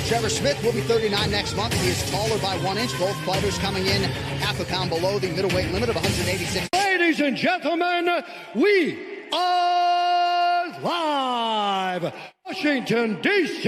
Trevor Smith will be 39 next month. He is taller by 1 inch. Both fighters coming in half a pound below the middleweight limit of 186. Ladies and gentlemen, we are live. Washington, D.C.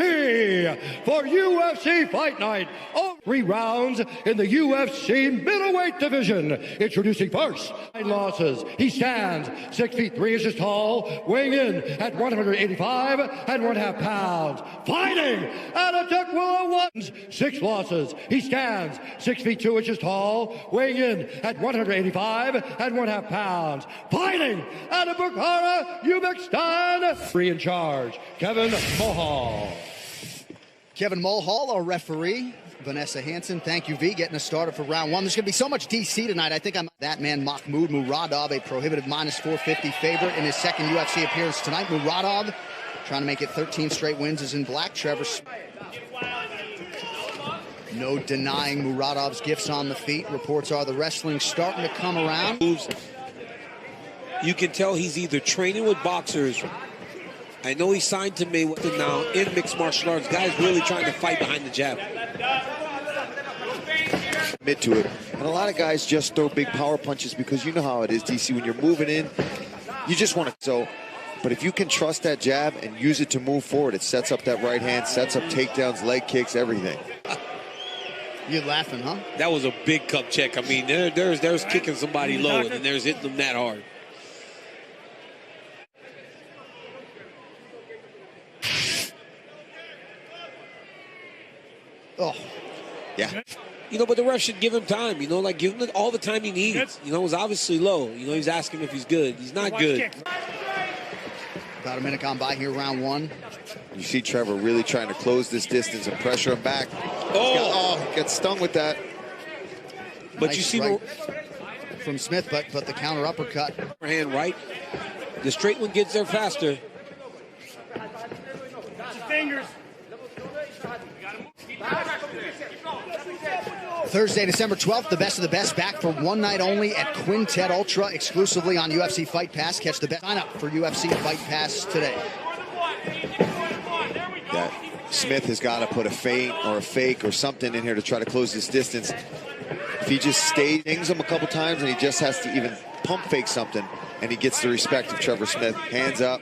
for UFC Fight Night. All 3 rounds in the UFC middleweight division. Introducing first, 9 losses. He stands 6 feet 3 inches tall, weighing in at 185 and 1/2 pounds. Fighting out of Tukwila, 6 losses. He stands 6 feet 2 inches tall, weighing in at 185 and 1/2 pounds. Fighting out of Bukhara, Uzbekistan. 3 in charge, Kevin Mulhall. Kevin Mulhall, our referee. Vanessa Hansen, thank you, V, getting us started for round 1. There's going to be so much DC tonight. I think I'm that man, Mahmud Murodov, a prohibitive -450 favorite in his second UFC appearance tonight. Murodov trying to make it 13 straight wins is in black. Trevor, no denying Murodov's gifts on the feet. Reports are the wrestling's starting to come around. You can tell he's either training with boxers. I know he signed to me now in mixed martial arts. Guys really trying to fight behind the jab. Admit to it. And a lot of guys just throw big power punches because you know how it is, DC. When you're moving in, you just want to. So, but if you can trust that jab and use it to move forward, it sets up that right hand, sets up takedowns, leg kicks, everything. You're laughing, huh? That was a big cup check. I mean, there's kicking somebody low and then there's hitting them that hard. Oh, yeah. You know, but the ref should give him time, you know, like give him all the time he needs. You know, it was obviously low. You know, he's asking if he's good. He's not good. About a minute gone by here, round 1. You see Trevor really trying to close this distance and pressure him back. He gets stung with that. But nice, you see right from Smith, but the counter uppercut. Hand right. The straight one gets there faster. Fingers. Thursday, December 12th, the best of the best back for one night only at Quintet Ultra, exclusively on UFC Fight Pass. Catch the best. Sign up for UFC Fight Pass today. That Smith has got to put a feint or a fake or something in here to try to close this distance. If he just stings him a couple times and he just has to even pump fake something, and he gets the respect of Trevor Smith. Hands up.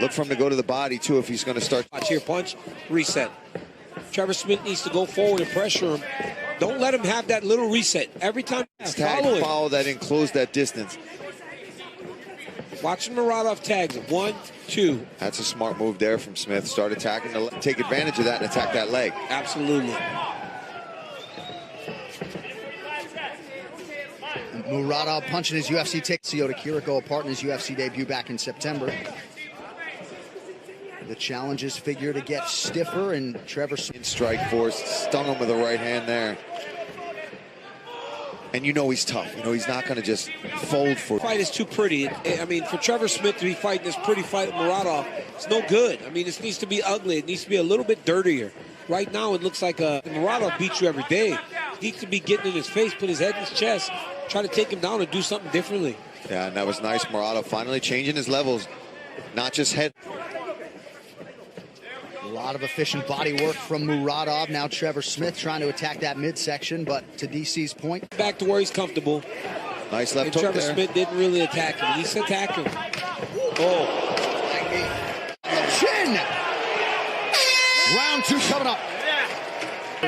Look for him to go to the body, too, if he's going to start. Watch here, punch, reset. Trevor Smith needs to go forward and pressure him. Don't let him have that little reset. Every time, follow that in, close that distance. Watch Murodov tags him. 1, 2. That's a smart move there from Smith. Start attacking, take advantage of that and attack that leg. Absolutely. Murodov punching his UFC tick. Toyota Kiriko apart in his UFC debut back in September. The challenges figure to get stiffer, and Trevor in strike force, stung him with the right hand there. And you know he's tough. You know he's not going to just fold for. The fight is too pretty. I mean, for Trevor Smith to be fighting this pretty fight with Murodov, it's no good. I mean, this needs to be ugly. It needs to be a little bit dirtier. Right now, it looks like Murodov beats you every day. He needs to be getting in his face, put his head in his chest, try to take him down and do something differently. Yeah, and that was nice. Murodov finally changing his levels, not just head. A lot of efficient body work from Murodov. Now Trevor Smith trying to attack that midsection, but to DC's point. Back to where he's comfortable. Nice left hook Trevor there. Smith didn't really attack him. He's attacking. Chin! Round 2 coming up.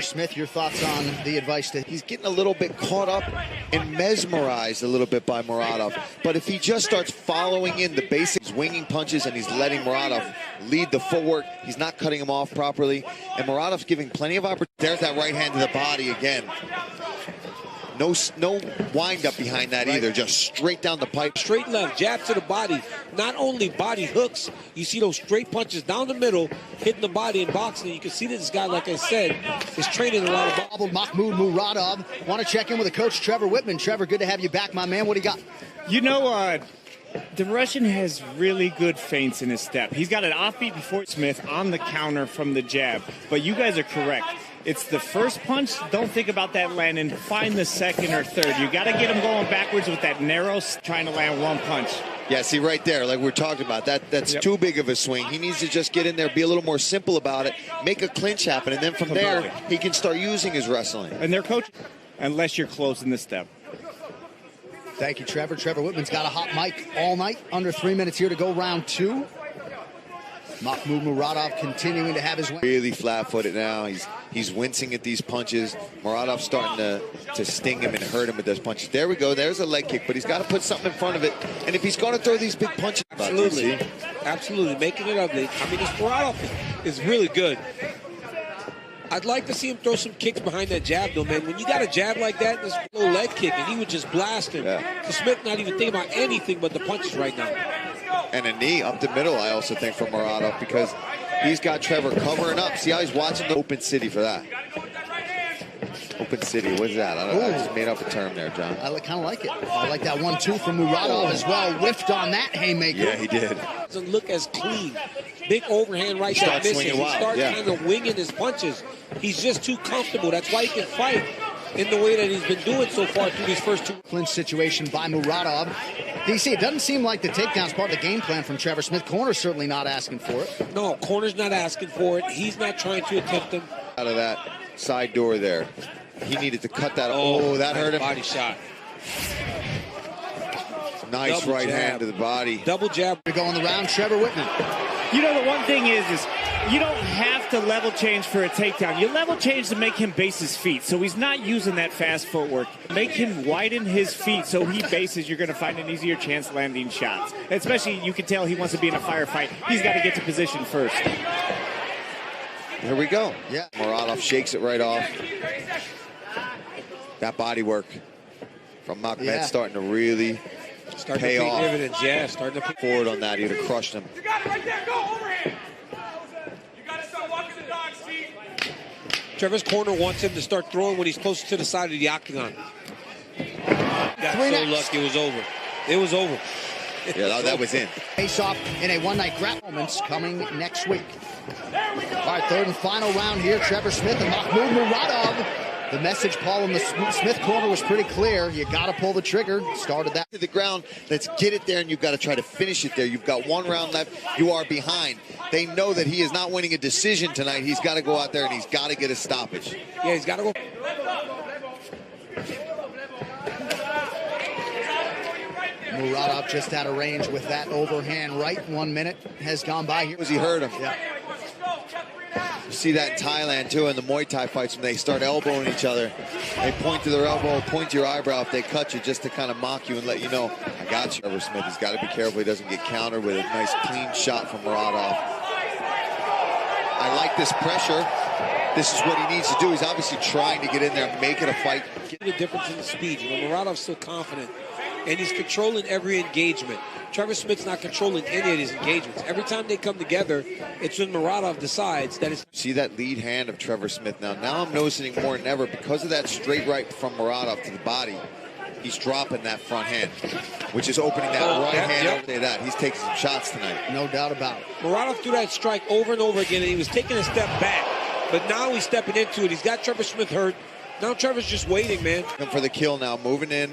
Smith, your thoughts on the advice that he's getting a little bit caught up and mesmerized a little bit by Murodov. But if he just starts following in the basics, winging punches, and he's letting Murodov lead the footwork, he's not cutting him off properly. And Murodov's giving plenty of opportunity. There's that right hand to the body again. No wind up behind that either, just straight down the pipe. Straight left, jab to the body. Not only body hooks, you see those straight punches down the middle, hitting the body in boxing. You can see that this guy, like I said, is training a lot of Mahmud Murodov. Want to check in with the coach, Trevor Whitman. Trevor, good to have you back, my man. What do you got? You know, the Russian has really good feints in his step. He's got an offbeat before Smith on the counter from the jab. But you guys are correct. It's the first punch. Don't think about that landing. Find the second or third. You got to get him going backwards with that narrow, trying to land one punch. Yeah, see right there, like we're talking about, that's too big of a swing. He needs to just get in there, be a little more simple about it, make a clinch happen, and then from there, he can start using his wrestling. And they're coaching, unless you're closing the step. Thank you, Trevor. Trevor Whitman's got a hot mic all night. Under 3 minutes here to go, round 2. Mahmoud Murodov continuing to have his win. Really flat-footed now. He's wincing at these punches. Murodov's starting to sting him and hurt him with those punches. There we go. There's a leg kick, but he's got to put something in front of it. And if he's going to throw these big punches, absolutely, absolutely, making it ugly. I mean, this Murodov is really good. I'd like to see him throw some kicks behind that jab, though, man. When you got a jab like that, this little leg kick, and he would just blast him. So Smith not even thinking about anything but the punches right now. And a knee up the middle, I also think, for Murodov, because he's got Trevor covering up. See how he's watching the open city for that. Open city, what is that? I just made up a term there, John. I kind of like it. I like that 1-2 from Murodov as well. Whiffed on that haymaker. Yeah, he did. Doesn't look as clean. Big overhand right there missing. He starts kind of winging his punches. He's just too comfortable. That's why he can fight in the way that he's been doing so far through these first 2. Clinch situation by Murodov. DC, it doesn't seem like the takedown's part of the game plan from Trevor Smith. Corner's certainly not asking for it. No, corner's not asking for it. He's not trying to attempt them. Out of that side door there. He needed to cut that. Oh, that hurt him. Body shot. Nice double right jab. Hand to the body. Double jab. To go on the round, Trevor Whitman. You know, the one thing is you don't have to level change for a takedown. You level change to make him base his feet, so he's not using that fast footwork. Make him widen his feet so he bases. You're going to find an easier chance landing shots. Especially, you can tell he wants to be in a firefight. He's got to get to position first. Here we go. Yeah. Murodov shakes it right off. That body work from Mahmoud starting to really pay off. Dividends. Yeah, starting to put forward on that. He'd have crushed him. You got it right there. Go overhand. You got to start walking the dog, Steve. Trevor's corner wants him to start throwing when he's close to the side of the octagon. Got so lucky. It was over. It was over. Yeah, that was in. Face off in a one-night grapple moments coming next week. All right, third and final round here. Trevor Smith and Mahmoud Murodov. The message, Paul, in the Smith corner was pretty clear. You got to pull the trigger. Started that to the ground. Let's get it there, and you've got to try to finish it there. You've got 1 round left. You are behind. They know that he is not winning a decision tonight. He's got to go out there, and he's got to get a stoppage. Yeah, he's got to go. Murodov just out of range with that overhand right. 1 minute has gone by here. He hurt him. Yeah. You see that in Thailand, too, in the Muay Thai fights when they start elbowing each other. They point to their elbow, point to your eyebrow if they cut you, just to kind of mock you and let you know, I got you. Trevor Smith, he's got to be careful he doesn't get countered with a nice clean shot from Murodov. I like this pressure. This is what he needs to do. He's obviously trying to get in there and make it a fight. Get the difference in the speed. You know, Murodov's still confident, and he's controlling every engagement. Trevor Smith's not controlling any of his engagements. Every time they come together, it's when Murodov decides that it's... See that lead hand of Trevor Smith now. Now I'm noticing more than ever, because of that straight right from Murodov to the body, he's dropping that front hand, which is opening that right hand over to that. He's taking some shots tonight. No doubt about it. Murodov threw that strike over and over again, and he was taking a step back. But now he's stepping into it. He's got Trevor Smith hurt. Now Trevor's just waiting, man. For the kill now, moving in.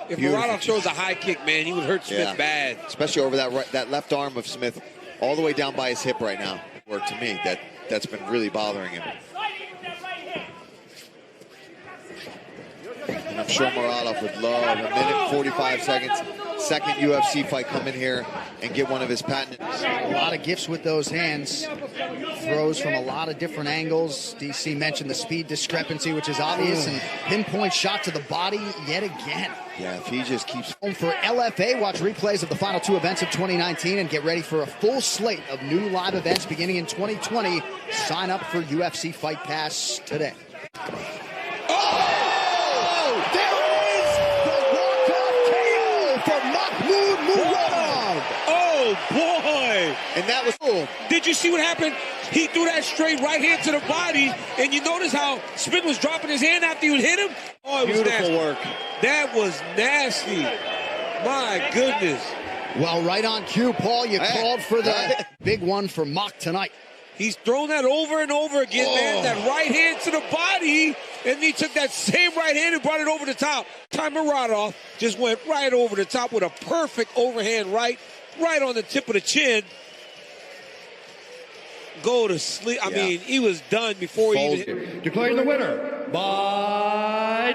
If Murodov throws a high kick, man, he would hurt Smith bad. Especially over that left arm of Smith, all the way down by his hip right now. Work to me, that's been really bothering him. And I'm sure Murodov would love a minute 45 seconds. Second UFC fight, come in here and get one of his patented. A lot of gifts with those hands. Throws from a lot of different angles. DC mentioned the speed discrepancy, which is obvious, and pinpoint shot to the body yet again. Yeah, if he just keeps... For LFA, watch replays of the final 2 events of 2019 and get ready for a full slate of new live events beginning in 2020. Sign up for UFC Fight Pass today. For Mahmoud Murodov. Oh, boy. And that was cool. Did you see what happened? He threw that straight right hand to the body, and you notice how Smith was dropping his hand after you hit him? Oh, it was beautiful nasty. Work. That was nasty. My goodness. Well, right on cue, Paul. You called for the big one for Mach tonight. He's thrown that over and over again, man. That right hand to the body, and he took that same right hand and brought it over the top. Muradov just went right over the top with a perfect overhand right on the tip of the chin. Go to sleep. I mean, he was done before he even... Declaring the winner by